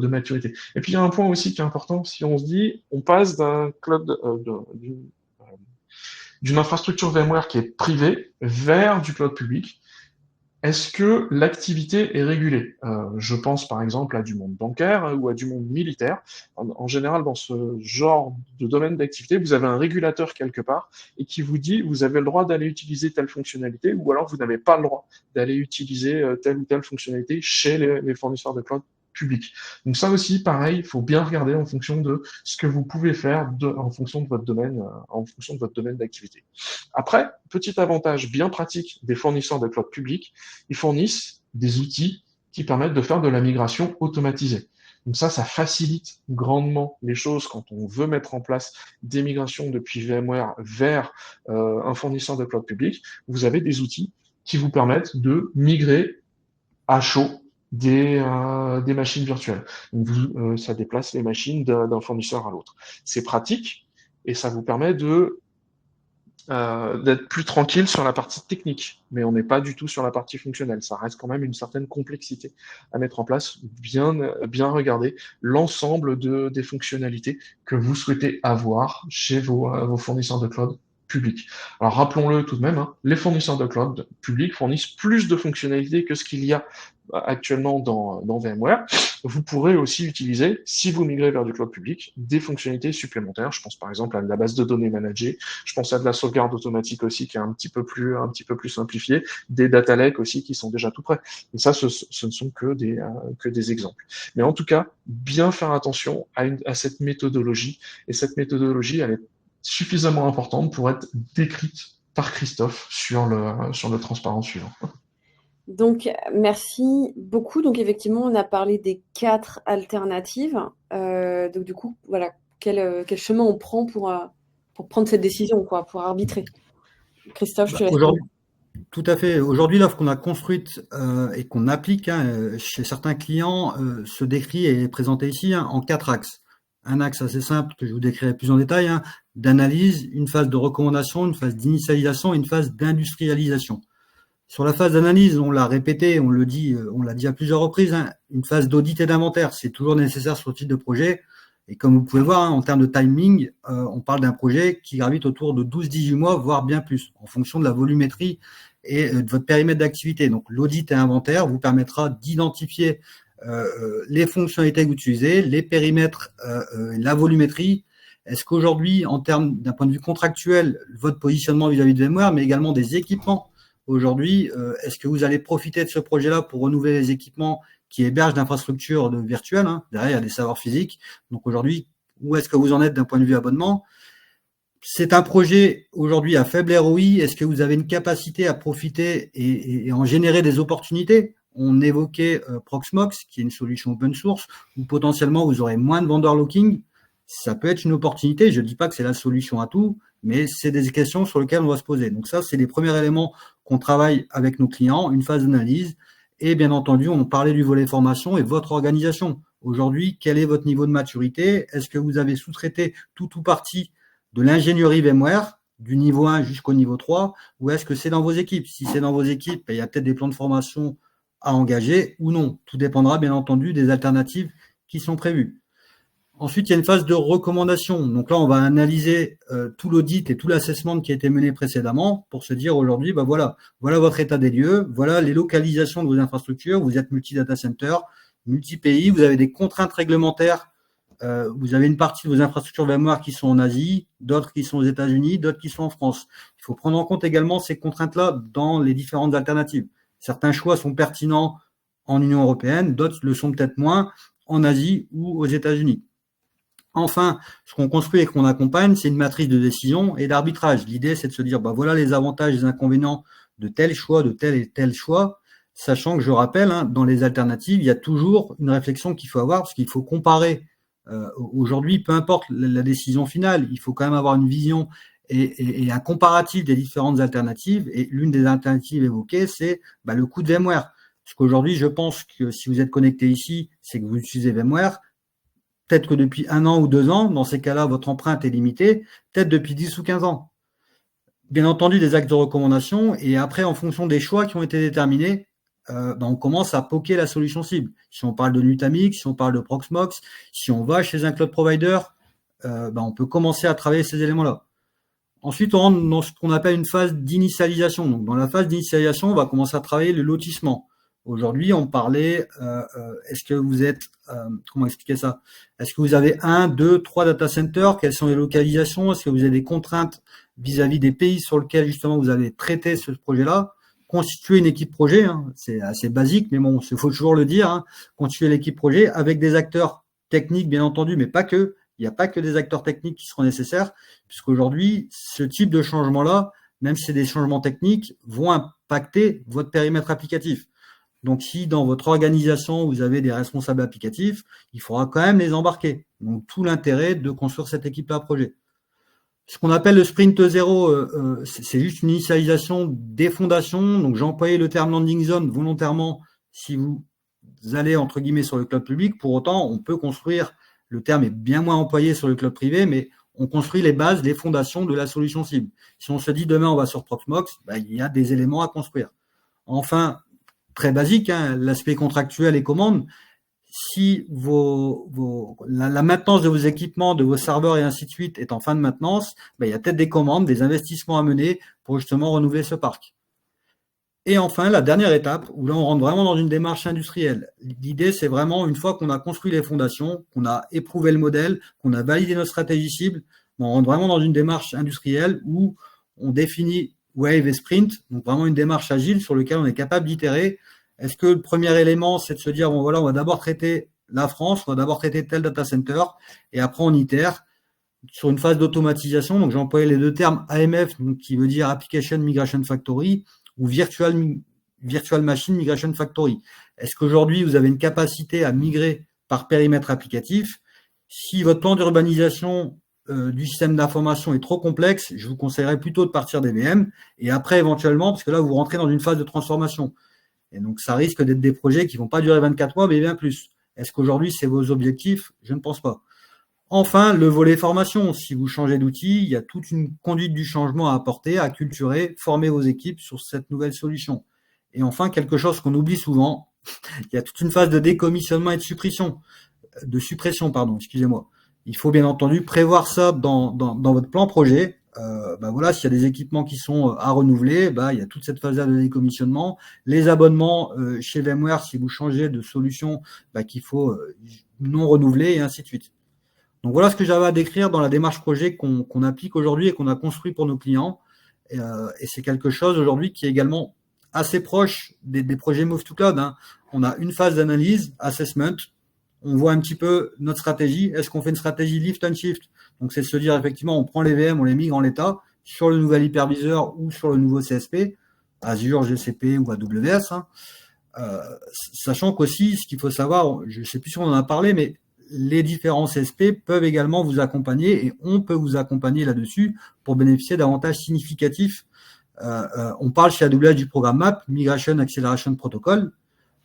maturité. Et puis, il y a un point aussi qui est important, si on se dit, on passe d'un cloud, d'une infrastructure VMware qui est privée vers du cloud public. Est-ce que l'activité est régulée? Je pense par exemple à du monde bancaire ou à du monde militaire. En général, dans ce genre de domaine d'activité, vous avez un régulateur quelque part et qui vous dit vous avez le droit d'aller utiliser telle fonctionnalité, ou alors vous n'avez pas le droit d'aller utiliser telle ou telle fonctionnalité chez les fournisseurs de cloud public. Donc ça aussi, pareil, il faut bien regarder en fonction de ce que vous pouvez faire en fonction de votre domaine d'activité. Après, petit avantage bien pratique des fournisseurs de cloud public, ils fournissent des outils qui permettent de faire de la migration automatisée. Donc ça facilite grandement les choses quand on veut mettre en place des migrations depuis VMware vers un fournisseur de cloud public. Vous avez des outils qui vous permettent de migrer à chaud des machines virtuelles. Donc ça déplace les machines d'un fournisseur à l'autre. C'est pratique et ça vous permet d'être plus tranquille sur la partie technique, mais on n'est pas du tout sur la partie fonctionnelle. Ça reste quand même une certaine complexité à mettre en place, bien regarder l'ensemble des fonctionnalités que vous souhaitez avoir chez vos fournisseurs de cloud publics. Alors rappelons-le tout de même, hein, les fournisseurs de cloud publics fournissent plus de fonctionnalités que ce qu'il y a actuellement dans VMware. Vous pourrez aussi utiliser, si vous migrez vers du cloud public, des fonctionnalités supplémentaires. Je pense par exemple à la base de données managée. Je pense à de la sauvegarde automatique aussi qui est un petit peu plus simplifiée. Des data lakes aussi qui sont déjà tout prêts. Et ça, ce ne sont que des exemples. Mais en tout cas, bien faire attention à cette méthodologie. Et cette méthodologie, elle est suffisamment importante pour être décrite par Christophe sur le transparent suivant. Donc, merci beaucoup. Donc, effectivement, on a parlé des 4 alternatives. Donc, du coup, voilà, quel chemin on prend pour prendre cette décision, quoi, pour arbitrer. Christophe, je te laisse. Aujourd'hui, tout à fait. Aujourd'hui, l'offre qu'on a construite et qu'on applique chez certains clients se décrit et est présentée ici en 4 axes. Un axe assez simple que je vous décrirai plus en détail, d'analyse, une phase de recommandation, une phase d'initialisation et une phase d'industrialisation. Sur la phase d'analyse, on l'a répété, on l'a dit à plusieurs reprises, une phase d'audit et d'inventaire, c'est toujours nécessaire sur ce type de projet. Et comme vous pouvez voir, en termes de timing, on parle d'un projet qui gravite autour de 12-18 mois, voire bien plus, en fonction de la volumétrie et de votre périmètre d'activité. Donc, l'audit et inventaire vous permettra d'identifier les fonctionnalités que vous utilisez, les périmètres, la volumétrie. Est-ce qu'aujourd'hui, en termes d'un point de vue contractuel, votre positionnement vis-à-vis de VMware, mais également des équipements, aujourd'hui, est-ce que vous allez profiter de ce projet-là pour renouveler les équipements qui hébergent l'infrastructure virtuelle, derrière, il y a des savoirs physiques. Donc aujourd'hui, où est-ce que vous en êtes d'un point de vue abonnement? C'est un projet aujourd'hui à faible ROI. Est-ce que vous avez une capacité à profiter et en générer des opportunités? On évoquait Proxmox, qui est une solution open source, où potentiellement vous aurez moins de vendor locking. Ça peut être une opportunité. Je ne dis pas que c'est la solution à tout, mais c'est des questions sur lesquelles on va se poser. Donc ça, c'est les premiers éléments qu'on travaille avec nos clients, une phase d'analyse. Et bien entendu, on parlait du volet formation et votre organisation. Aujourd'hui, quel est votre niveau de maturité? Est-ce que vous avez sous-traité tout ou partie de l'ingénierie VMware, du niveau 1 jusqu'au niveau 3, ou est-ce que c'est dans vos équipes? Si c'est dans vos équipes, il y a peut-être des plans de formation à engager ou non. Tout dépendra bien entendu des alternatives qui sont prévues. Ensuite, il y a une phase de recommandation. Donc là, on va analyser tout l'audit et tout l'assessment qui a été mené précédemment pour se dire aujourd'hui, voilà votre état des lieux, voilà les localisations de vos infrastructures. Vous êtes multi-data center, multi-pays, vous avez des contraintes réglementaires. Vous avez une partie de vos infrastructures VMware qui sont en Asie, d'autres qui sont aux États-Unis, d'autres qui sont en France. Il faut prendre en compte également ces contraintes-là dans les différentes alternatives. Certains choix sont pertinents en Union européenne, d'autres le sont peut-être moins en Asie ou aux États-Unis. Enfin, ce qu'on construit et qu'on accompagne, c'est une matrice de décision et d'arbitrage. L'idée, c'est de se dire, voilà les avantages et les inconvénients de tel choix, de tel et tel choix, sachant que, je rappelle, dans les alternatives, il y a toujours une réflexion qu'il faut avoir, parce qu'il faut comparer. Aujourd'hui, peu importe la décision finale, il faut quand même avoir une vision et un comparatif des différentes alternatives. Et l'une des alternatives évoquées, c'est le coût de VMware. Parce qu'aujourd'hui, je pense que si vous êtes connecté ici, c'est que vous utilisez VMware. Peut-être que depuis 1 an ou 2 ans, dans ces cas-là, votre empreinte est limitée. Peut-être depuis 10 ou 15 ans. Bien entendu, des actes de recommandation. Et après, en fonction des choix qui ont été déterminés, on commence à poker la solution cible. Si on parle de Nutanix, si on parle de Proxmox, si on va chez un cloud provider, on peut commencer à travailler ces éléments-là. Ensuite, on rentre dans ce qu'on appelle une phase d'initialisation. Donc, dans la phase d'initialisation, on va commencer à travailler le lotissement. Aujourd'hui, on parlait, est-ce que vous êtes, comment expliquer ça? Est-ce que vous avez 1, 2, 3 data centers? Quelles sont les localisations? Est-ce que vous avez des contraintes vis-à-vis des pays sur lesquels justement vous avez traité ce projet-là? Constituer une équipe projet, c'est assez basique, mais bon, il faut toujours le dire, constituer l'équipe projet avec des acteurs techniques, bien entendu, mais pas que. Il n'y a pas que des acteurs techniques qui seront nécessaires, puisqu'aujourd'hui, ce type de changement-là, même si c'est des changements techniques, vont impacter votre périmètre applicatif. Donc, si dans votre organisation, vous avez des responsables applicatifs, il faudra quand même les embarquer. Donc, tout l'intérêt de construire cette équipe-là projet. Ce qu'on appelle le sprint zéro, c'est juste une initialisation des fondations. Donc, j'ai employé le terme landing zone volontairement si vous allez, entre guillemets, sur le cloud public. Pour autant, on peut construire, le terme est bien moins employé sur le cloud privé, mais on construit les bases, les fondations de la solution cible. Si on se dit demain, on va sur Proxmox, il y a des éléments à construire. Enfin, très basique, l'aspect contractuel et commande. Si la maintenance de vos équipements, de vos serveurs et ainsi de suite est en fin de maintenance, il y a peut-être des commandes, des investissements à mener pour justement renouveler ce parc. Et enfin, la dernière étape, où là on rentre vraiment dans une démarche industrielle. L'idée, c'est vraiment, une fois qu'on a construit les fondations, qu'on a éprouvé le modèle, qu'on a validé notre stratégie cible, on rentre vraiment dans une démarche industrielle où on définit Wave et Sprint, donc vraiment une démarche agile sur laquelle on est capable d'itérer. Est-ce que le premier élément, c'est de se dire, bon voilà, on va d'abord traiter la France, on va d'abord traiter tel data center, et après on itère sur une phase d'automatisation. Donc j'ai employé les deux termes AMF, donc, qui veut dire Application Migration Factory, ou Virtual Machine Migration Factory. Est-ce qu'aujourd'hui, vous avez une capacité à migrer par périmètre applicatif? Si votre plan d'urbanisation du système d'information est trop complexe, je vous conseillerais plutôt de partir des VM, et après, éventuellement, parce que là, vous rentrez dans une phase de transformation. Et donc, ça risque d'être des projets qui vont pas durer 24 mois, mais bien plus. Est-ce qu'aujourd'hui, c'est vos objectifs? Je ne pense pas. Enfin, le volet formation. Si vous changez d'outil, il y a toute une conduite du changement à apporter, à acculturer, former vos équipes sur cette nouvelle solution. Et enfin, quelque chose qu'on oublie souvent, il y a toute une phase de décommissionnement et de suppression, excusez-moi. Il faut bien entendu prévoir ça dans votre plan projet. Voilà, s'il y a des équipements qui sont à renouveler, il y a toute cette phase-là de décommissionnement. Les abonnements chez VMware, si vous changez de solution, qu'il faut non renouveler et ainsi de suite. Donc voilà ce que j'avais à décrire dans la démarche projet qu'on applique aujourd'hui et qu'on a construit pour nos clients. Et c'est quelque chose aujourd'hui qui est également assez proche des projets Move to Cloud. On a une phase d'analyse, assessment. On voit un petit peu notre stratégie. Est-ce qu'on fait une stratégie lift and shift? Donc c'est de se dire effectivement, on prend les VM, on les migre en l'état sur le nouvel hyperviseur ou sur le nouveau CSP, Azure, GCP ou AWS. Sachant qu'aussi, ce qu'il faut savoir, je ne sais plus si on en a parlé, mais les différents CSP peuvent également vous accompagner et on peut vous accompagner là-dessus pour bénéficier d'avantages significatifs. On parle chez AWS du programme MAP, Migration Acceleration Protocol.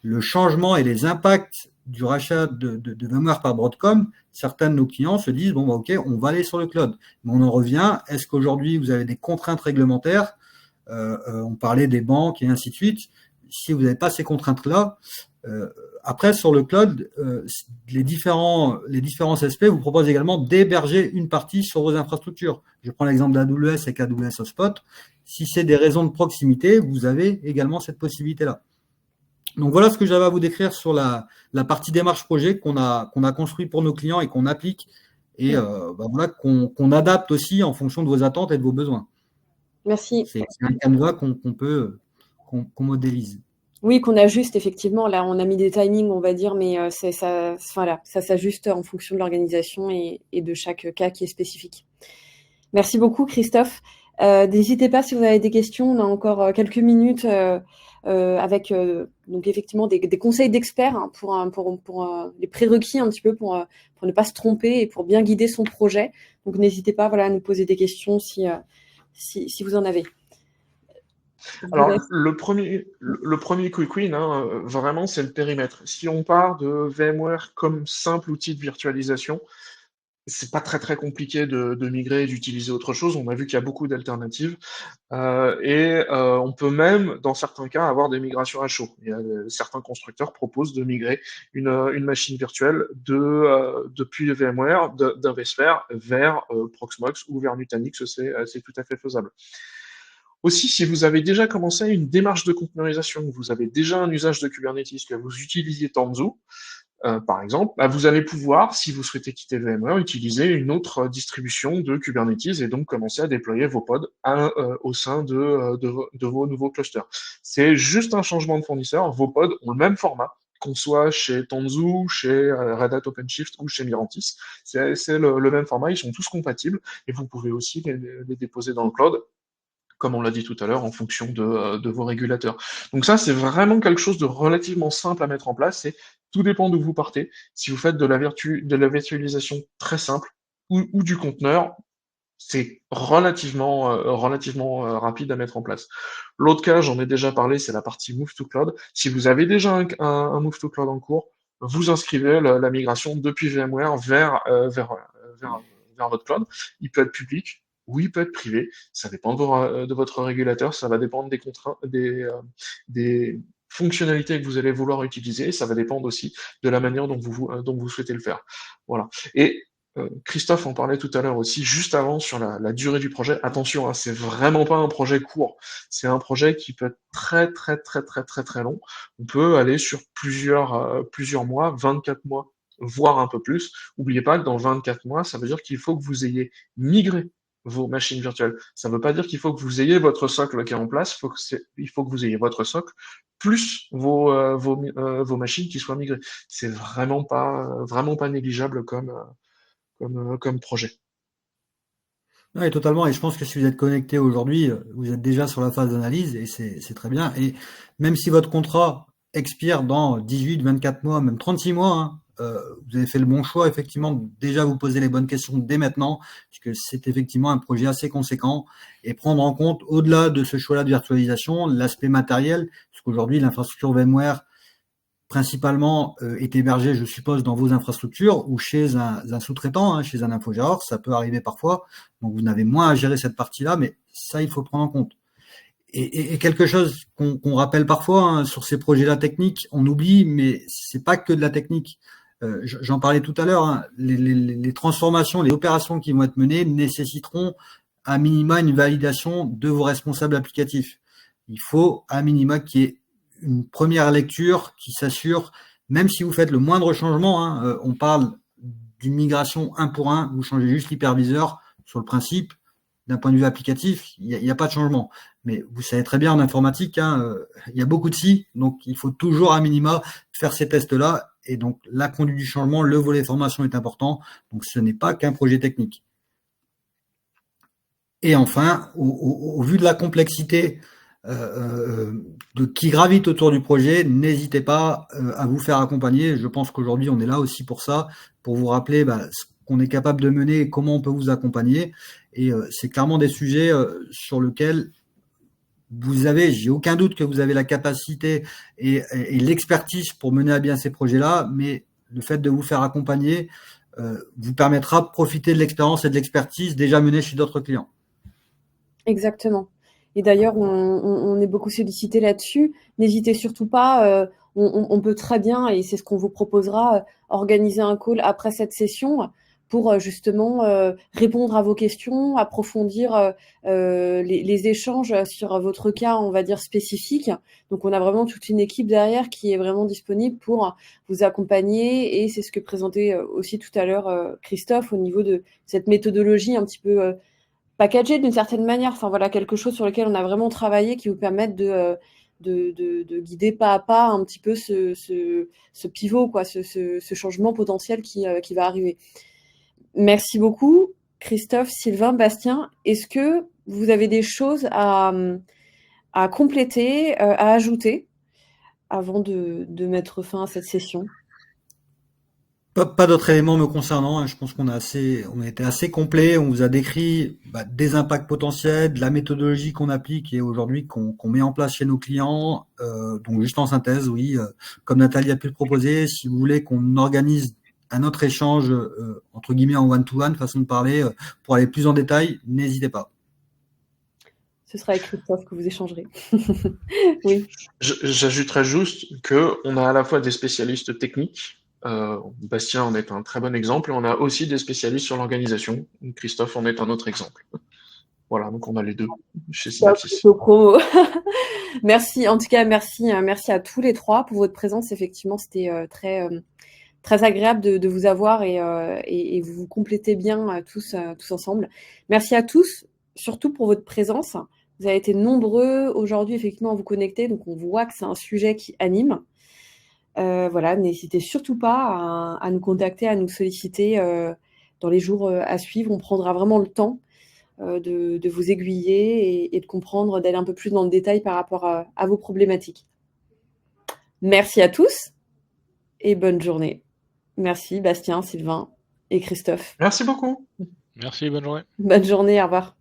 Le changement et les impacts du rachat de VMware par Broadcom, certains de nos clients se disent, ok, on va aller sur le cloud. Mais on en revient, est-ce qu'aujourd'hui vous avez des contraintes réglementaires? On parlait des banques et ainsi de suite. Si vous n'avez pas ces contraintes-là, après, sur le cloud, les différents CSP vous proposent également d'héberger une partie sur vos infrastructures. Je prends l'exemple d'AWS avec AWS Hotspot. Si c'est des raisons de proximité, vous avez également cette possibilité-là. Donc voilà ce que j'avais à vous décrire sur la partie démarche projet qu'on a construit pour nos clients et qu'on applique et voilà, qu'on adapte aussi en fonction de vos attentes et de vos besoins. Merci. C'est un canevas qu'on modélise. Oui, qu'on ajuste effectivement. Là, on a mis des timings, on va dire, mais ça s'ajuste en fonction de l'organisation et de chaque cas qui est spécifique. Merci beaucoup, Christophe. N'hésitez pas si vous avez des questions. On a encore quelques minutes avec donc effectivement des conseils d'experts pour les prérequis un petit peu pour ne pas se tromper et pour bien guider son projet. Donc n'hésitez pas à nous poser des questions si vous en avez. Alors, le premier quick win, vraiment, c'est le périmètre. Si on part de VMware comme simple outil de virtualisation, c'est pas très très compliqué de migrer et d'utiliser autre chose. On a vu qu'il y a beaucoup d'alternatives on peut même, dans certains cas, avoir des migrations à chaud. Certains constructeurs proposent de migrer une machine virtuelle depuis VMware, d'un vSphere vers Proxmox ou vers Nutanix. C'est tout à fait faisable. Aussi, si vous avez déjà commencé une démarche de containerisation, vous avez déjà un usage de Kubernetes, que vous utilisiez Tanzu, par exemple, vous allez pouvoir, si vous souhaitez quitter VMware, utiliser une autre distribution de Kubernetes et donc commencer à déployer vos pods au sein de vos nouveaux clusters. C'est juste un changement de fournisseur. Vos pods ont le même format, qu'on soit chez Tanzu, chez Red Hat OpenShift ou chez Mirantis. C'est le même format, ils sont tous compatibles et vous pouvez aussi les déposer dans le cloud comme on l'a dit tout à l'heure, en fonction de vos régulateurs. Donc ça, c'est vraiment quelque chose de relativement simple à mettre en place. Et tout dépend d'où vous partez. Si vous faites de la virtualisation très simple ou du conteneur, c'est relativement rapide à mettre en place. L'autre cas, j'en ai déjà parlé, c'est la partie Move to Cloud. Si vous avez déjà un Move to Cloud en cours, vous inscrivez la migration depuis VMware vers votre cloud. Il peut être public ou il peut être privé. Ça dépend de votre régulateur, ça va dépendre des contraintes, des fonctionnalités que vous allez vouloir utiliser. Ça va dépendre aussi de la manière dont vous souhaitez le faire. Voilà. Et Christophe en parlait tout à l'heure aussi, juste avant, sur la durée du projet. Attention, hein, c'est vraiment pas un projet court. C'est un projet qui peut être très, très, très, très, très, très long. On peut aller sur plusieurs mois, 24 mois, voire un peu plus. N'oubliez pas que dans 24 mois, ça veut dire qu'il faut que vous ayez migré vos machines virtuelles. Ça ne veut pas dire qu'il faut que vous ayez votre socle qui est en place. Il faut que vous ayez votre socle plus vos machines qui soient migrées. C'est vraiment pas négligeable comme projet. Oui, totalement. Et je pense que si vous êtes connecté aujourd'hui, vous êtes déjà sur la phase d'analyse et c'est très bien. Et même si votre contrat expire dans 18, 24 mois, même 36 mois, hein, vous avez fait le bon choix, effectivement, de déjà vous poser les bonnes questions dès maintenant, puisque c'est effectivement un projet assez conséquent et prendre en compte, au-delà de ce choix-là de virtualisation, l'aspect matériel, parce qu'aujourd'hui, l'infrastructure VMware principalement est hébergé, je suppose, dans vos infrastructures ou chez un sous-traitant, hein, chez un infogéreur, ça peut arriver parfois. Donc vous n'avez moins à gérer cette partie-là, mais ça, il faut prendre en compte. Et quelque chose qu'on rappelle parfois hein, sur ces projets-là techniques, on oublie, mais c'est pas que de la technique. J'en parlais tout à l'heure, hein, les transformations, les opérations qui vont être menées nécessiteront à minima une validation de vos responsables applicatifs. Il faut à minima qu'il y ait une première lecture qui s'assure, même si vous faites le moindre changement, hein, on parle d'une migration un pour un, vous changez juste l'hyperviseur sur le principe, d'un point de vue applicatif, il n'y a pas de changement. Mais vous savez très bien en informatique, hein, il y a beaucoup de si, donc il faut toujours à minima faire ces tests-là. Et donc la conduite du changement, le volet formation est important. Donc ce n'est pas qu'un projet technique. Et enfin, au vu de la complexité qui gravite autour du projet, n'hésitez pas à vous faire accompagner. Je pense qu'aujourd'hui, on est là aussi pour ça, pour vous rappeler ce qu'on est capable de mener et comment on peut vous accompagner. Et c'est clairement des sujets sur lesquels j'ai aucun doute que vous avez la capacité et l'expertise pour mener à bien ces projets-là, mais le fait de vous faire accompagner vous permettra de profiter de l'expérience et de l'expertise déjà menée chez d'autres clients. Exactement. Et d'ailleurs, on est beaucoup sollicité là-dessus. N'hésitez surtout pas, on peut très bien, et c'est ce qu'on vous proposera, organiser un call après cette session pour justement répondre à vos questions, approfondir les échanges sur votre cas, on va dire, spécifique. Donc, on a vraiment toute une équipe derrière qui est vraiment disponible pour vous accompagner. Et c'est ce que présentait aussi tout à l'heure Christophe au niveau de cette méthodologie un petit peu packagé d'une certaine manière. Enfin voilà, quelque chose sur lequel on a vraiment travaillé qui vous permette de guider pas à pas un petit peu ce pivot, quoi, ce changement potentiel qui va arriver. Merci beaucoup, Christophe, Sylvain, Bastien. Est-ce que vous avez des choses à compléter, à ajouter avant de mettre fin à cette session ? Pas d'autres éléments me concernant, hein. Je pense qu'on a été assez complet. On vous a décrit des impacts potentiels, de la méthodologie qu'on applique et aujourd'hui qu'on met en place chez nos clients. Donc juste en synthèse, oui, comme Nathalie a pu le proposer, si vous voulez qu'on organise un autre échange entre guillemets en one-to-one, façon de parler, pour aller plus en détail, n'hésitez pas. Ce sera avec Christophe que vous échangerez. Oui. J'ajouterais juste qu'on a à la fois des spécialistes techniques. Bastien en est un très bon exemple, et on a aussi des spécialistes sur l'organisation. Christophe en est un autre exemple. Voilà, donc on a les deux chez Synapsys. Merci, en tout cas, merci à tous les trois pour votre présence. Effectivement, c'était très agréable de vous avoir et vous vous complétez bien tous ensemble. Merci à tous, surtout pour votre présence. Vous avez été nombreux aujourd'hui, effectivement, à vous connecter, donc on voit que c'est un sujet qui anime. Voilà, n'hésitez surtout pas à nous contacter, à nous solliciter dans les jours à suivre. On prendra vraiment le temps de vous aiguiller et de comprendre, d'aller un peu plus dans le détail par rapport à vos problématiques. Merci à tous et bonne journée. Merci Bastien, Sylvain et Christophe. Merci beaucoup. Merci, bonne journée. Bonne journée, au revoir.